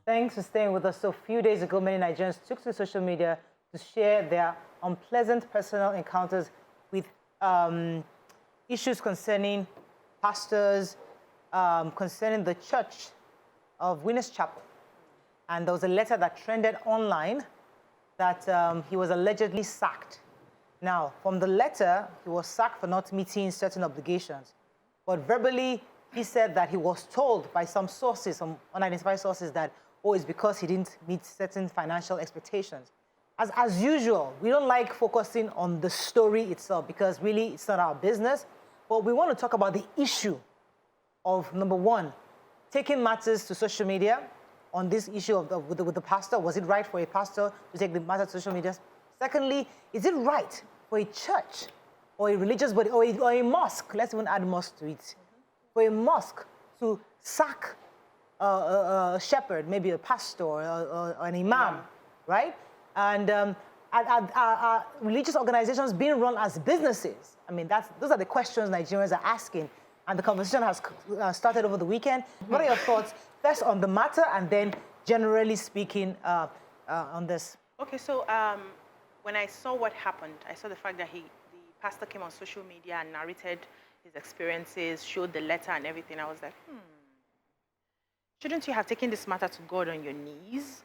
Thanks for staying with us. So a few days ago, many Nigerians took to social media to share their unpleasant personal encounters with issues concerning pastors, concerning the Church of Winners Chapel. And there was a letter that trended online that he was allegedly sacked. Now, from the letter, he was sacked for not meeting certain obligations. But verbally, he said that he was told by some sources, some unidentified sources, that, oh, it's because he didn't meet certain financial expectations. As usual, we don't like focusing on the story itself because really it's not our business. But we want to talk about the issue of, number one, taking matters to social media on this issue with the pastor. Was it right for a pastor to take the matter to social media? Secondly, is it right for a church or a religious body or a mosque, let's even add mosque to it, for a mosque to sack a shepherd, maybe a pastor or an imam, right? And religious organizations being run as businesses. I mean, those are the questions Nigerians are asking. And the conversation has started over the weekend. What are your thoughts, first on the matter and then generally speaking on this? Okay, so when I saw what happened, I saw the fact that the pastor came on social media and narrated his experiences, showed the letter and everything. I was like, shouldn't you have taken this matter to God on your knees?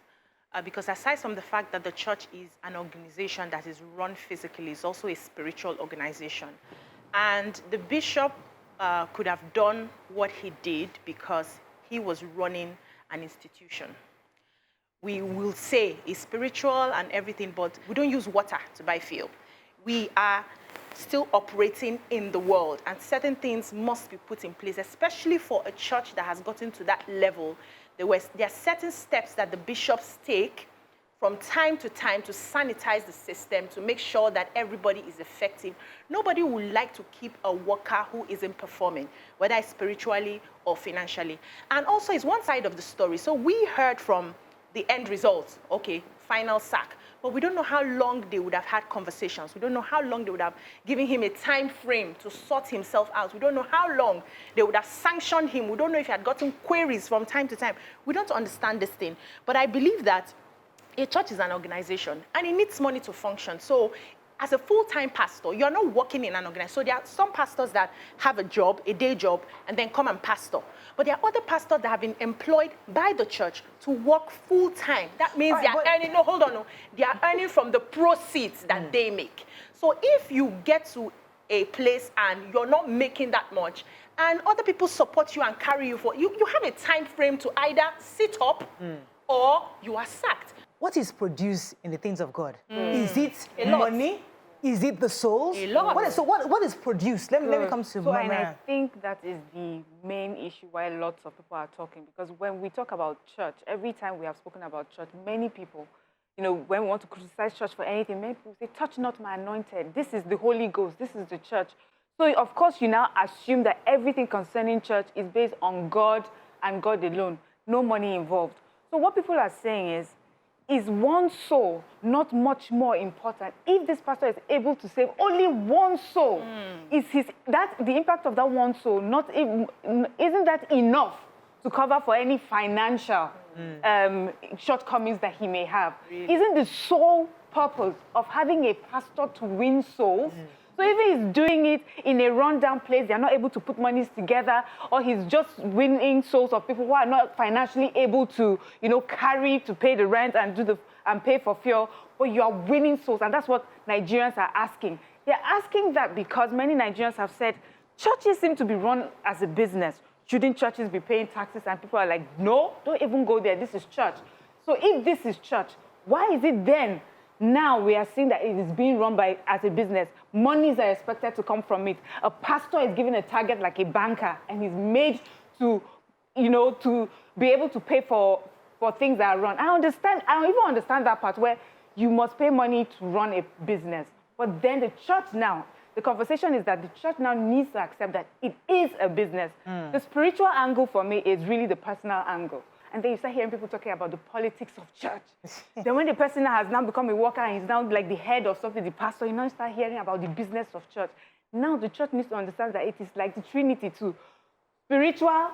Because aside from the fact that the church is an organization that is run physically, it's also a spiritual organization. And the bishop could have done what he did because he was running an institution. We will say it's spiritual and everything, but we don't use water to buy fuel. We are still operating in the world, and certain things must be put in place, especially for a church that has gotten to that level. There are certain steps that the bishops take from time to time to sanitize the system, to make sure that everybody is effective. Nobody would like to keep a worker who isn't performing, whether it's spiritually or financially. And also, it's one side of the story. So we heard from the end result, okay, final sack. But we don't know how long they would have had conversations. We don't know how long they would have given him a time frame to sort himself out. We don't know how long they would have sanctioned him. We don't know if he had gotten queries from time to time. We don't understand this thing. But I believe that a church is an organization, and it needs money to function. So as a full-time pastor, you're not working in an organization. So there are some pastors that have a job, a day job, and then come and pastor. But there are other pastors that have been employed by the church to work full-time. That means they are earning, they are earning from the proceeds that they make. So if you get to a place and you're not making that much, and other people support you and carry you for, you have a time frame to either sit up or you are sacked. What is produced in the things of God? Is it money? Is it the souls? A lot. What is produced? Let me come to Mariam. And I think that is the main issue why lots of people are talking. Because when we talk about church, every time we have spoken about church, many people, when we want to criticize church for anything, many people say, touch not my anointed. This is the Holy Ghost. This is the church. So, of course, you now assume that everything concerning church is based on God and God alone. No money involved. So what people are saying is one soul not much more important? If this pastor is able to save only one soul, is the impact of that one soul isn't that enough to cover for any financial shortcomings that he may have? Really? Isn't the sole purpose of having a pastor to win souls? So even he's doing it in a rundown place, they're not able to put monies together, or he's just winning souls of people who are not financially able to, carry to pay the rent and pay for fuel, but you are winning souls, and that's what Nigerians are asking. They're asking that because many Nigerians have said, churches seem to be run as a business. Shouldn't churches be paying taxes? And people are like, no, don't even go there. This is church. So if this is church, why is it then now we are seeing that it is being run as a business? Monies are expected to come from it. A pastor is given a target like a banker, and he's made to, to be able to pay for things that are run. I even understand that part where you must pay money to run a business. But then the church now, the conversation is that the church now needs to accept that it is a business. The spiritual angle for me is really the personal angle. And then you start hearing people talking about the politics of church. Then when the person has now become a worker and is now like the head of something, the pastor, you now start hearing about the business of church. Now the church needs to understand that it is like the Trinity too. Spiritual,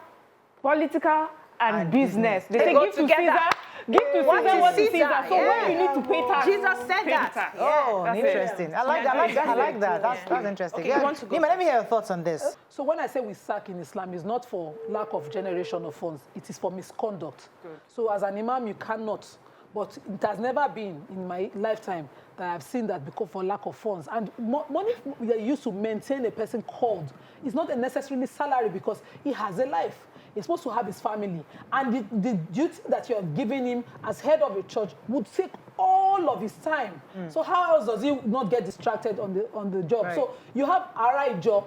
political, and business. They say go give to together. Caesar, give to What Caesar is what is Caesar? Caesar. So when Yeah. you need to pay tax, Jesus said pay that. tax. Oh, That's it. interesting. I like that. That's interesting. Okay, you want to go Nima, let me hear your thoughts on this. So when I say we sack in Islam, it's not for lack of generation of funds. It is for misconduct. Good. So as an imam, you cannot. But it has never been in my lifetime that I've seen that because for lack of funds. And money we are used to maintain a person called. It's not a necessarily salary because he has a life. He's supposed to have his family. And the duty that you're giving him as head of a church would take all of his time. So how else does he not get distracted on the job? Right. So you have RI job,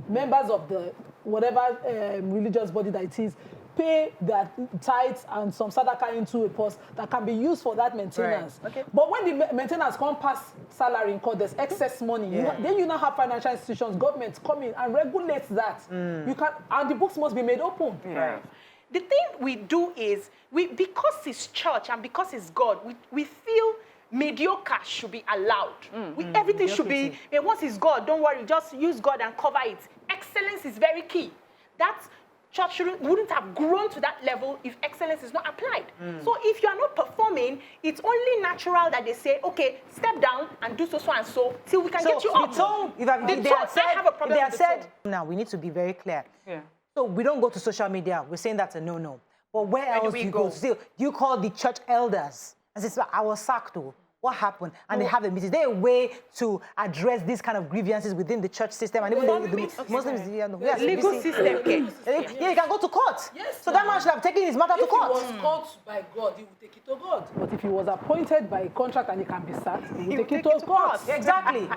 members of the whatever religious body that it is, pay their tithes and some sadaqah into a purse that can be used for that maintenance. Right. Okay. But when the maintenance comes past salary in court, there's excess money. Then you now have financial institutions, governments come in and regulate that. You can, and the books must be made open. Right. The thing we do is, because it's church and because it's God, we feel mediocre should be allowed. Everything should be, once it's God, don't worry, just use God and cover it. Excellence is very key. That church wouldn't have grown to that level if excellence is not applied. So if you are not performing, it's only natural that they say, okay, step down and do so and so till we can get you up. They had said, now we need to be very clear. Yeah. So we don't go to social media. We're saying that's a no-no. But where else do we you go? go? So do you call the church elders and say, I was sacked too? What happened? And they have a meeting. Is there a way to address these kind of grievances within the church system? And even the Muslims, yes, legal system. Yeah, you can go to court. Yes, So that man should have taken his matter to If court. he was called by God, he would take it to God. But if he was appointed by a contract and he can be sacked, he will take it to court. Exactly.